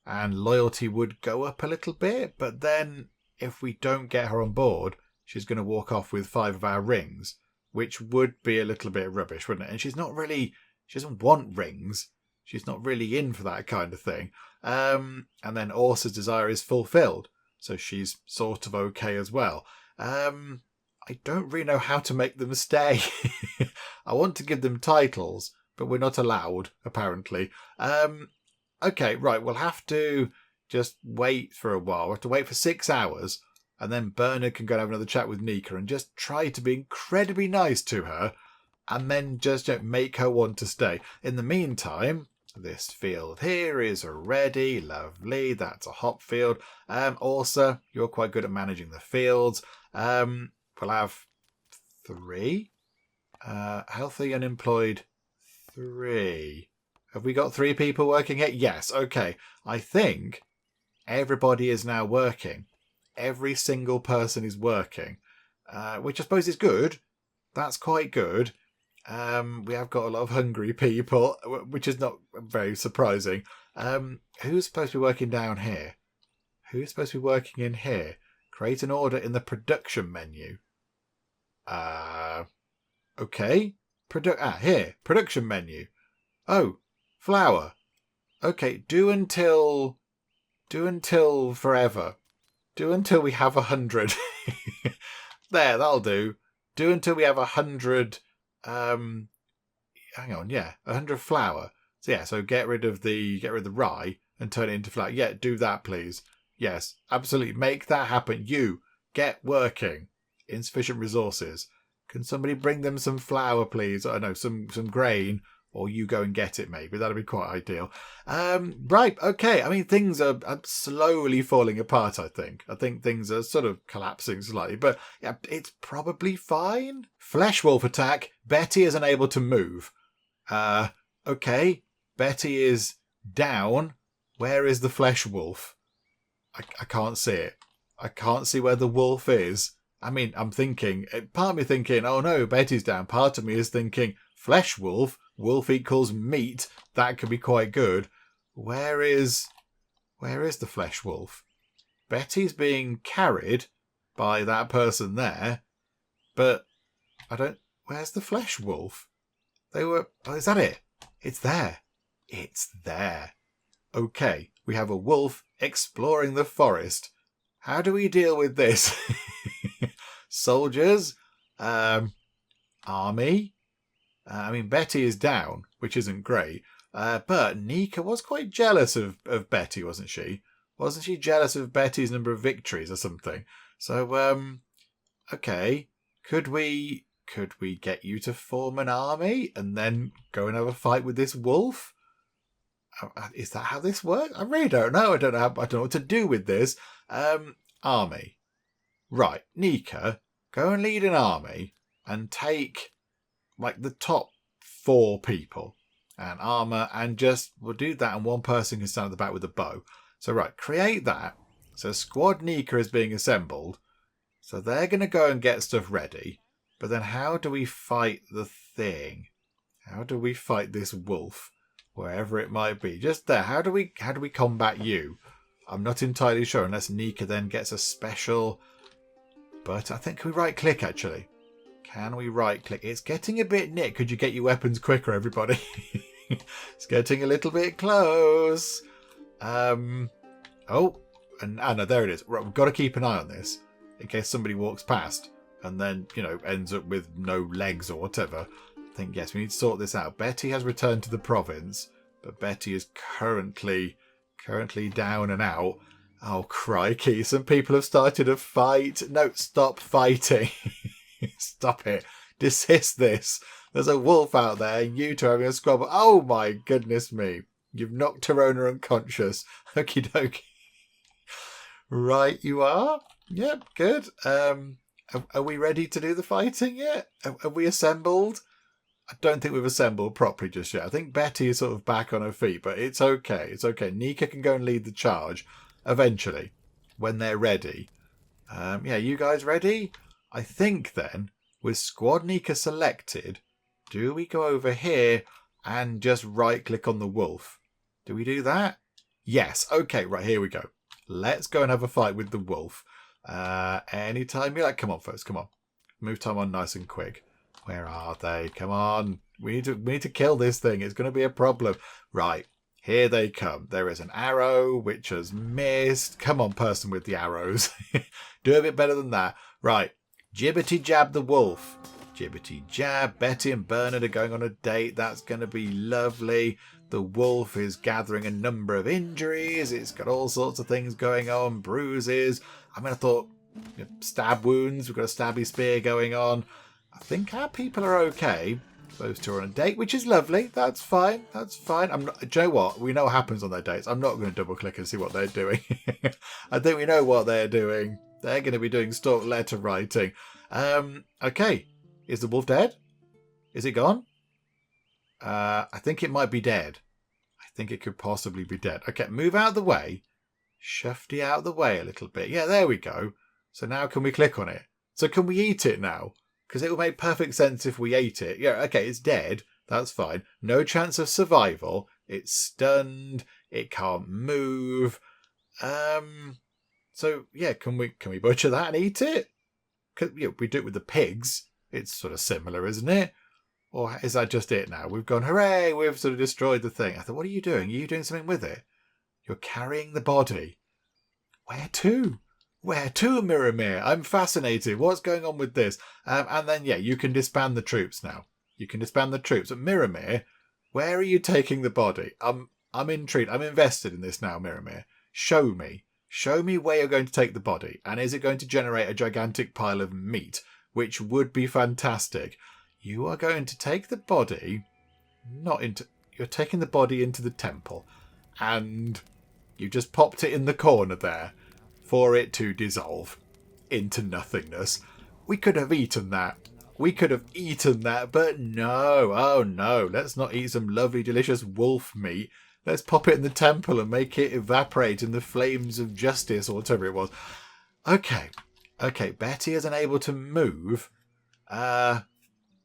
And loyalty would go up a little bit. But then if we don't get her on board, she's going to walk off with 5 of our rings. Which would be a little bit rubbish, wouldn't it? And she's not really... She doesn't want rings. She's not really in for that kind of thing. And then Orsa's desire is fulfilled. So she's sort of okay as well. I don't really know how to make them stay. I want to give them titles, but we're not allowed, apparently. Okay, right, we'll have to just wait for a while. We'll have to wait for 6 hours, and then Bernard can go and have another chat with Nika and just try to be incredibly nice to her, and then just make her want to stay. In the meantime... This field here is ready. Lovely. That's a hop field. Orsa, you're quite good at managing the fields. We'll have 3. Healthy, unemployed, 3. Have we got 3 people working here? Yes. Okay. I think everybody is now working. Every single person is working, which I suppose is good. That's quite good. We have got a lot of hungry people, which is not very surprising. Who's supposed to be working down here? Who's supposed to be working in here? Create an order in the production menu. Okay. Here. Production menu. Oh, flour. Okay, do until forever. Do until we have 100. There, that'll do. Do until we have 100. Hang on, yeah, 100 flour. So yeah, so get rid of the rye and turn it into flour. Yeah, do that, please. Yes, absolutely. Make that happen. You get working. Insufficient resources. Can somebody bring them some flour, please? I don't know, some grain. Or you go and get it, maybe. That'd be quite ideal. Right, okay. I mean, things are slowly falling apart, I think. I think things are sort of collapsing slightly. But yeah, it's probably fine. Flesh wolf attack. Betty is unable to move. Okay. Betty is down. Where is the flesh wolf? I can't see it. I can't see where the wolf is. I mean, I'm thinking, part of me thinking, oh no, Betty's down. Part of me is thinking, flesh wolf. Wolf equals meat. That could be quite good. Where is the flesh wolf? Betty's being carried by that person there, but I don't. Where's the flesh wolf? Oh, is that it? It's there. It's there. Okay, we have a wolf exploring the forest. How do we deal with this? Soldiers, army. I mean, Betty is down, which isn't great. But Nika was quite jealous of Betty, wasn't she? Wasn't she jealous of Betty's number of victories or something? So, okay. Could we get you to form an army and then go and have a fight with this wolf? Is that how this works? I really don't know. I don't know what to do with this. Army. Right, Nika, go and lead an army and take like the top 4 people and armor, and we'll do that, and one person can stand at the back with a bow. So right, create that. So Squad Nika is being assembled. So they're going to go and get stuff ready. But then how do we fight the thing? How do we fight this wolf? Wherever it might be. Just there. How do we combat you? I'm not entirely sure, unless Nika then gets a special. But I think, can we right click actually? Can we right click? It's getting a bit near. Could you get your weapons quicker, everybody? It's getting a little bit close. Oh, and no, there it is. Right, we've got to keep an eye on this in case somebody walks past and then, ends up with no legs or whatever. I think, yes, we need to sort this out. Betty has returned to the province, but Betty is currently down and out. Oh, crikey. Some people have started a fight. No, stop fighting. Stop it. Desist this. There's a wolf out there. You two are having a squabble. Oh, my goodness me. You've knocked Torona unconscious. Okie dokie. Right, you are? Yep, good. Are we ready to do the fighting yet? Have we assembled? I don't think we've assembled properly just yet. I think Betty is sort of back on her feet, but it's okay. It's okay. Nika can go and lead the charge eventually when they're ready. Yeah, you guys ready? I think then, with Squad Nika selected, do we go over here and just right-click on the wolf? Do we do that? Yes. Okay, right, here we go. Let's go and have a fight with the wolf. Anytime you like. Come on, folks, come on. Move time on nice and quick. Where are they? Come on. We need to kill this thing. It's going to be a problem. Right. Here they come. There is an arrow which has missed. Come on, person with the arrows. Do a bit better than that. Right. Jibbity jab the wolf. Jibbity jab. Betty and Bernard are going on a date. That's going to be lovely. The wolf is gathering a number of injuries. It's got all sorts of things going on. Bruises. I mean, I thought stab wounds. We've got a stabby spear going on. I think our people are okay. Those two are on a date, which is lovely. That's fine. That's fine. Do you know what? We know what happens on their dates. I'm not going to double click and see what they're doing. I think we know what they're doing. They're going to be doing stalk letter writing. Okay. Is the wolf dead? Is it gone? I think it might be dead. I think it could possibly be dead. Okay, move out of the way. Shufty out of the way a little bit. Yeah, there we go. So now can we click on it? So can we eat it now? Because it would make perfect sense if we ate it. Yeah, okay, it's dead. That's fine. No chance of survival. It's stunned. It can't move. So yeah, can we butcher that and eat it? Cause we do it with the pigs. It's sort of similar, isn't it? Or is that just it now? We've gone, hooray, we've sort of destroyed the thing. I thought, what are you doing? Are you doing something with it? You're carrying the body. Where to? Where to, Miramir? I'm fascinated. What's going on with this? And then, yeah, you can disband the troops now. You can disband the troops. But Miramir, where are you taking the body? I'm intrigued. I'm invested in this now, Miramir. Show me. Show me where you're going to take the body. And is it going to generate a gigantic pile of meat? Which would be fantastic. You are going to take the body, you're taking the body into the temple, and you just popped it in the corner there for it to dissolve into nothingness. We could have eaten that. But no. Oh no, let's not eat some lovely, delicious wolf meat. Let's pop it in the temple and make it evaporate in the flames of justice, or whatever it was. Okay, Betty is unable to move.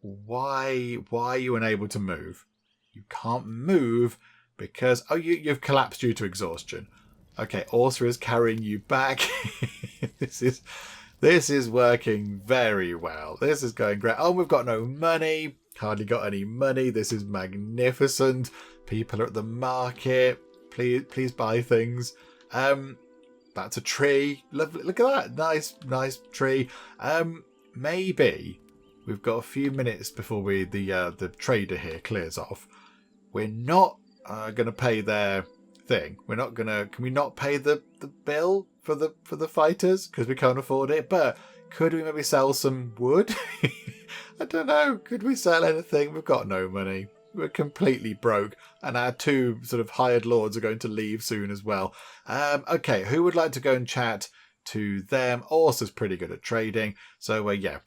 Why are you unable to move? You can't move because you've collapsed due to exhaustion. Okay, Orsa is carrying you back. This is working very well. This is going great. Oh, we've got no money. Hardly got any money. This is magnificent. People are at the market. Please buy things. That's a tree. Lovely. Look at that. Nice tree. Maybe we've got a few minutes before the trader here clears off. We're not going to pay their thing. Can we not pay the bill for the fighters because we can't afford it? But could we maybe sell some wood? I don't know. Could we sell anything? We've got no money. We're completely broke, and our two sort of hired lords are going to leave soon as well. Okay, who would like to go and chat to them? Orsa's pretty good at trading, so yeah.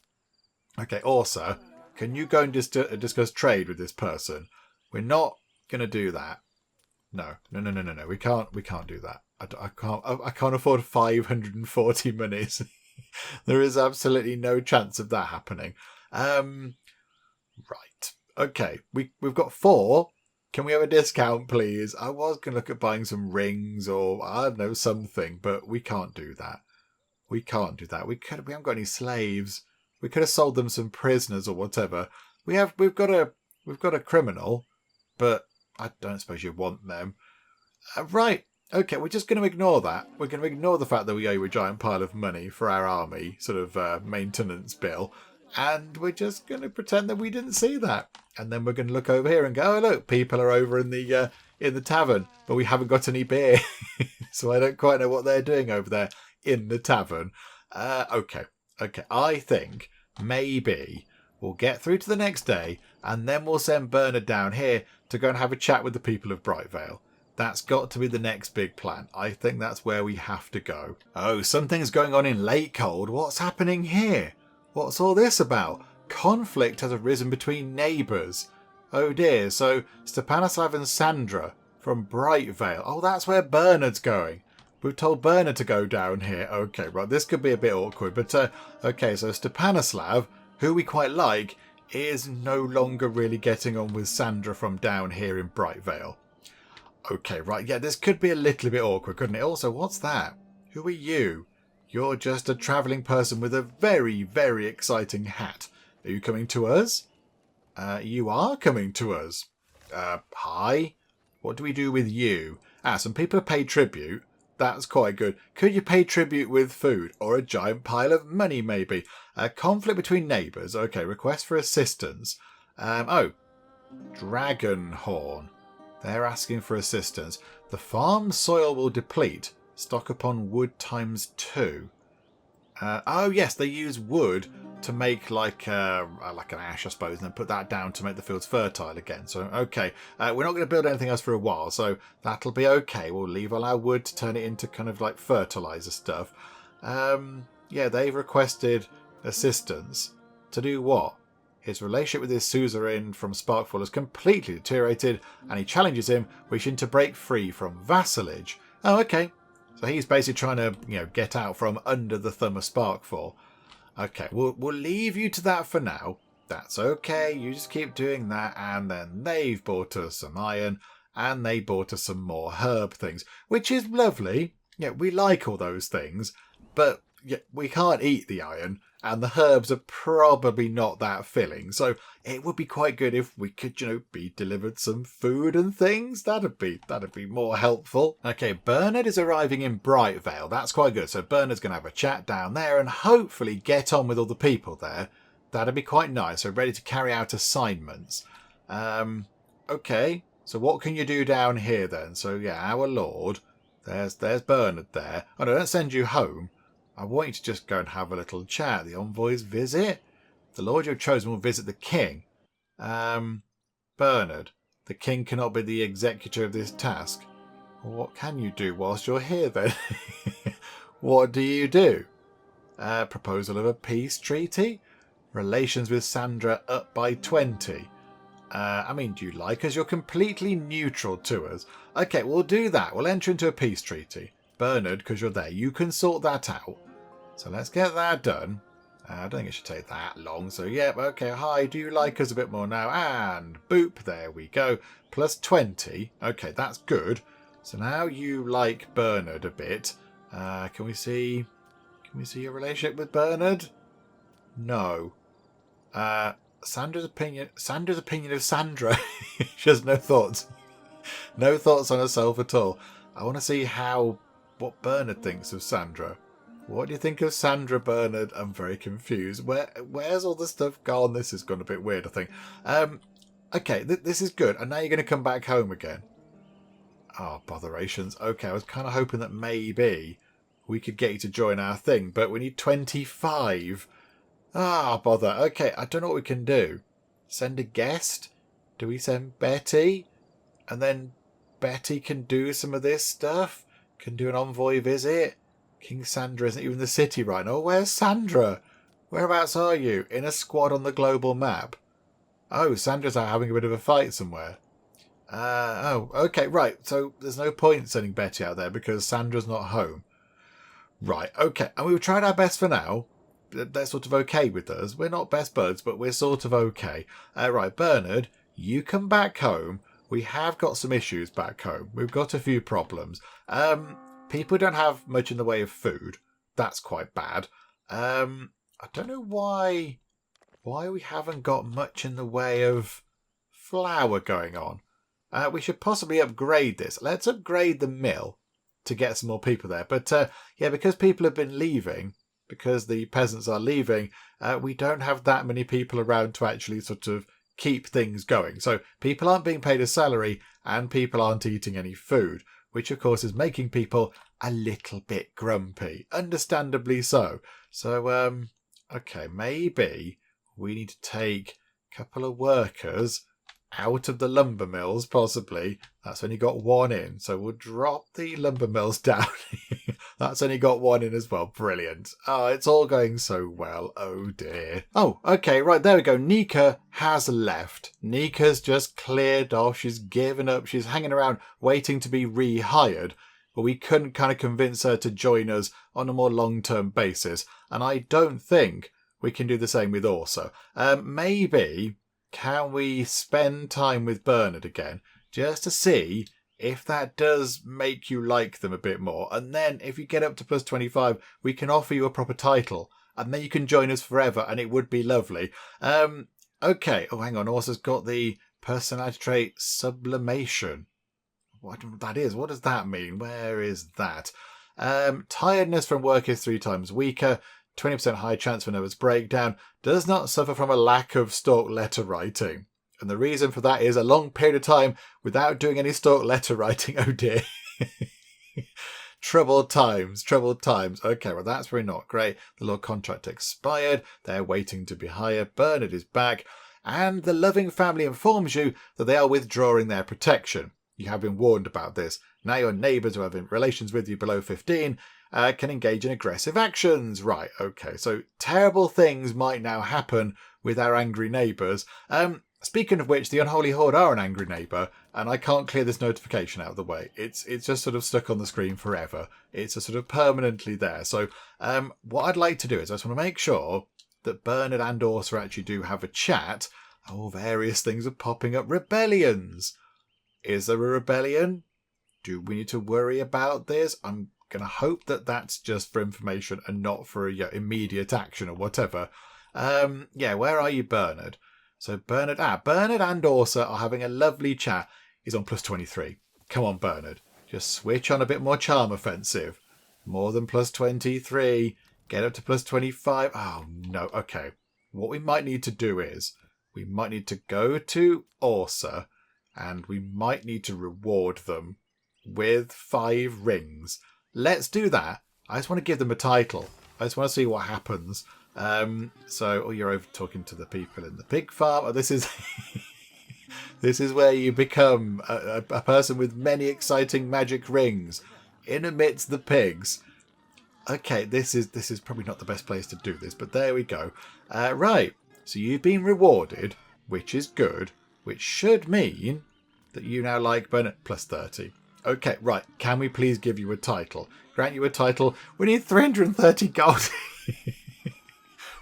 Okay, Orsa, can you go and discuss trade with this person? We're not going to do that. No. We can't do that. I can't afford 540 monies. There is absolutely no chance of that happening. Right. Okay, we've got 4. Can we have a discount, please? I was going to look at buying some rings or, I don't know, something, but we can't do that. We haven't got any slaves. We could have sold them some prisoners or whatever. We've got a criminal, but I don't suppose you want them. Right. Okay, we're just going to ignore that. We're going to ignore the fact that we owe you a giant pile of money for our army, sort of maintenance bill. And we're just going to pretend that we didn't see that. And then we're going to look over here and go, oh, look, people are over in the tavern, but we haven't got any beer. So I don't quite know what they're doing over there in the tavern. Okay. I think maybe we'll get through to the next day and then we'll send Bernard down here to go and have a chat with the people of Brightvale. That's got to be the next big plan. I think that's where we have to go. Oh, something's going on in Lakehold. What's happening here? What's all this about? Conflict has arisen between neighbours. Oh dear, so Stepanislav and Sandra from Brightvale. Oh, that's where Bernard's going. We've told Bernard to go down here. Okay, right, this could be a bit awkward. But, okay, so Stepanislav, who we quite like, is no longer really getting on with Sandra from down here in Brightvale. Okay, right, yeah, this could be a little bit awkward, couldn't it? Also, what's that? Who are you? You're just a travelling person with a very, very exciting hat. Are you coming to us? You are coming to us. Hi? What do we do with you? Some people have paid tribute. That's quite good. Could you pay tribute with food? Or a giant pile of money, maybe? Conflict between neighbours. Okay, request for assistance. Dragonhorn. They're asking for assistance. The farm soil will deplete. Stock upon wood times 2. Oh yes, they use wood to make like an ash, I suppose, and then put that down to make the fields fertile again. So okay, we're not going to build anything else for a while, so that'll be okay. We'll leave all our wood to turn it into kind of like fertilizer stuff. Yeah, they've requested assistance to do what? His relationship with his suzerain from Sparkfall has completely deteriorated, and he challenges him, wishing to break free from vassalage. Oh, okay. So he's basically trying to, get out from under the thumb of Sparkfall. Okay, we'll leave you to that for now. That's okay. You just keep doing that, and then they've bought us some iron, and they bought us some more herb things, which is lovely. Yeah, we like all those things, but we can't eat the iron, and the herbs are probably not that filling. So it would be quite good if we could, be delivered some food and things. That'd be more helpful. Okay, Bernard is arriving in Brightvale. That's quite good. So Bernard's going to have a chat down there and hopefully get on with all the people there. That'd be quite nice. So ready to carry out assignments. Okay, so what can you do down here then? So yeah, our lord. There's Bernard there. Oh no, don't send you home. I want you to just go and have a little chat. The envoys visit. The lord you have chosen will visit the king. Bernard, the king cannot be the executor of this task. Well, what can you do whilst you're here then? What do you do? Proposal of a peace treaty? Relations with Sandra up by 20. Do you like us? You're completely neutral to us. Okay, we'll do that. We'll enter into a peace treaty. Bernard, because you're there, you can sort that out. So let's get that done. I don't think it should take that long. So, yep, okay, hi, do you like us a bit more now? And boop, there we go. Plus 20. Okay, that's good. So now you like Bernard a bit. Can we see your relationship with Bernard? No. Sandra's opinion of Sandra. She has no thoughts. No thoughts on herself at all. I want to see what Bernard thinks of Sandra. What do you think of Sandra, Bernard? I'm very confused. Where's all the stuff gone? This has gone a bit weird, I think. Okay, this is good. And now you're going to come back home again. Oh, botherations. Okay, I was kind of hoping that maybe we could get you to join our thing, but we need 25. Ah, bother. Okay, I don't know what we can do. Send a guest? Do we send Betty? And then Betty can do some of this stuff? Can do an envoy visit? King Sandra isn't even in the city right now. Where's Sandra? Whereabouts are you? In a squad on the global map? Oh, Sandra's out having a bit of a fight somewhere. Oh, okay, right. So there's no point sending Betty out there because Sandra's not home. Right, okay. And we've tried our best for now. They're sort of okay with us. We're not best buds, but we're sort of okay. Right, Bernard, you come back home. We have got some issues back home. We've got a few problems. People don't have much in the way of food. That's quite bad. I don't know why we haven't got much in the way of flour going on. We should possibly upgrade this. Let's upgrade the mill to get some more people there. But yeah, because people have been leaving, because the peasants are leaving, we don't have that many people around to actually sort of keep things going. So people aren't being paid a salary and people aren't eating any food, which of course is making people a little bit grumpy. Understandably so. So, okay, maybe we need to take a couple of workers out of the lumber mills, possibly. That's only got one in, so we'll drop the lumber mills down. That's only got one in as well. Brilliant. Oh, it's all going so well. Oh dear. Oh, okay, right, there we go. Nika has left. Nika's just cleared off. She's given up. She's hanging around waiting to be rehired. But we couldn't kind of convince her to join us on a more long-term basis. And I don't think we can do the same with Orsa. Maybe can we spend time with Bernard again just to see if that does make you like them a bit more? And then if you get up to plus 25, we can offer you a proper title. And then you can join us forever and it would be lovely. Okay. Oh, hang on. Orsa's got the personality trait sublimation. I don't know what that is. What does that mean? Where is that? Tiredness from work is 3 times weaker. 20% high chance for nervous breakdown. Does not suffer from a lack of stalk letter writing. And the reason for that is a long period of time without doing any stalk letter writing. Oh dear. Troubled times. Okay, well that's really not great. The law contract expired. They're waiting to be hired. Bernard is back. And the loving family informs you that they are withdrawing their protection. You have been warned about this. Now your neighbours who have relations with you below 15 can engage in aggressive actions. Right, okay, so terrible things might now happen with our angry neighbours. Speaking of which, the Unholy Horde are an angry neighbour, and I can't clear this notification out of the way. It's just sort of stuck on the screen forever. It's just sort of permanently there. So what I'd like to do is I just want to make sure that Bernard and Orsa actually do have a chat. Oh, various things are popping up. Rebellions. Is there a rebellion? Do we need to worry about this? I'm Gonna hope that that's just for information and not for immediate action or whatever. Yeah, where are you, Bernard? So Bernard and Orsa are having a lovely chat. He's on plus 23. Come on, Bernard. Just switch on a bit more charm offensive. More than plus 23. Get up to plus 25. Oh, no. Okay. What we might need to do is we might need to go to Orsa and we might need to reward them with 5 rings. Let's do that. I just want to give them a title. I just want to see what happens. You're over talking to the people in the pig farm. Oh, this is this is where you become a person with many exciting magic rings in amidst the pigs. Okay, this is probably not the best place to do this, but there we go. Right, so you've been rewarded, which is good, which should mean that you now like Bernard plus 30. Okay, right, can we please give you a title? Grant you a title. We need 330 gold.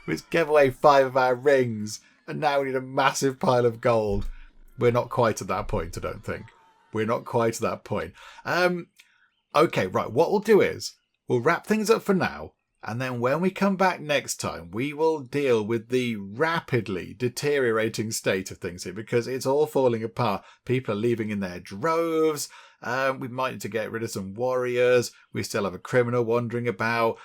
We just gave away 5 of our rings, and now we need a massive pile of gold. We're not quite at that point, I don't think. We're not quite at that point. Okay, right, what we'll do is we'll wrap things up for now, and then when we come back next time, we will deal with the rapidly deteriorating state of things here, because it's all falling apart. People are leaving in their droves. We might need to get rid of some warriors. We still have a criminal wandering about.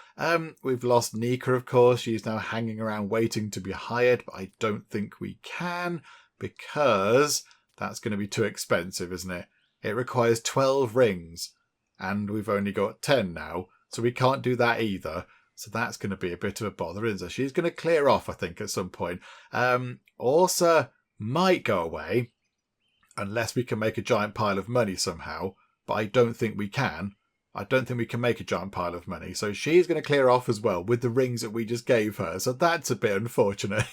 We've lost Nika, of course. She's now hanging around waiting to be hired, but I don't think we can, because that's going to be too expensive, isn't it? It requires 12 rings, and we've only got 10 now, so we can't do that either. So that's going to be a bit of a bother, isn't it? She's going to clear off, I think, at some point. Orsa might go away, unless we can make a giant pile of money somehow, but I don't think we can. I don't think we can make a giant pile of money. So she's going to clear off as well with the rings that we just gave her. So that's a bit unfortunate.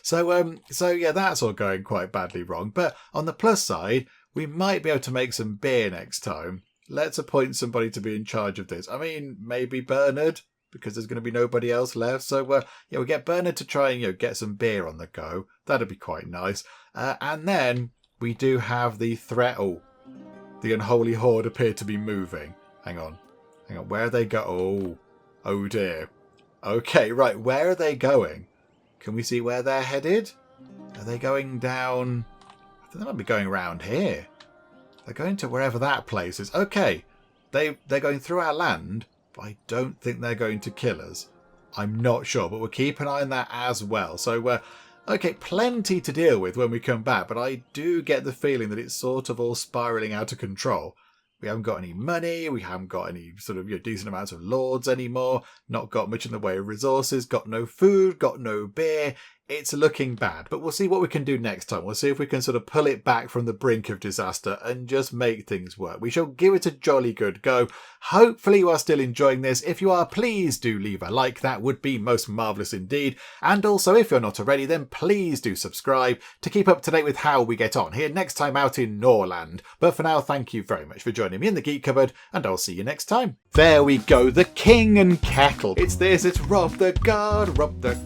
So yeah, that's all going quite badly wrong. But on the plus side, we might be able to make some beer next time. Let's appoint somebody to be in charge of this. I mean, maybe Bernard, because there's going to be nobody else left. So we'll get Bernard to try and get some beer on the go. That'd be quite nice. And then we do have the threat. Oh, the Unholy Horde appear to be moving. Hang on. Where are they go? Oh dear. Okay, right. Where are they going? Can we see where they're headed? Are they going down? I think they might be going around here. They're going to wherever that place is. Okay. They're going through our land, but I don't think they're going to kill us. I'm not sure, but we'll keep an eye on that as well. So, okay, plenty to deal with when we come back, but I do get the feeling that it's sort of all spiralling out of control. We haven't got any money, we haven't got any sort of decent amounts of lords anymore, not got much in the way of resources, got no food, got no beer. It's looking bad, but we'll see what we can do next time. We'll see if we can sort of pull it back from the brink of disaster and just make things work. We shall give it a jolly good go. Hopefully you are still enjoying this. If you are, please do leave a like. That would be most marvellous indeed. And also, if you're not already, then please do subscribe to keep up to date with how we get on here next time out in Norland. But for now, thank you very much for joining me in the Geek Cupboard, and I'll see you next time. There we go, the King and Kettle. It's Rob the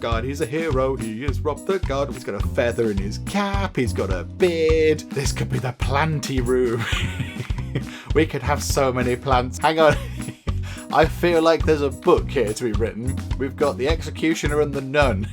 God, he's a hero, he is Rob the God. He's got a feather in his cap, he's got a beard. This could be the planty room. We could have so many plants. Hang on. I feel like there's a book here to be written. We've got the Executioner and the Nun.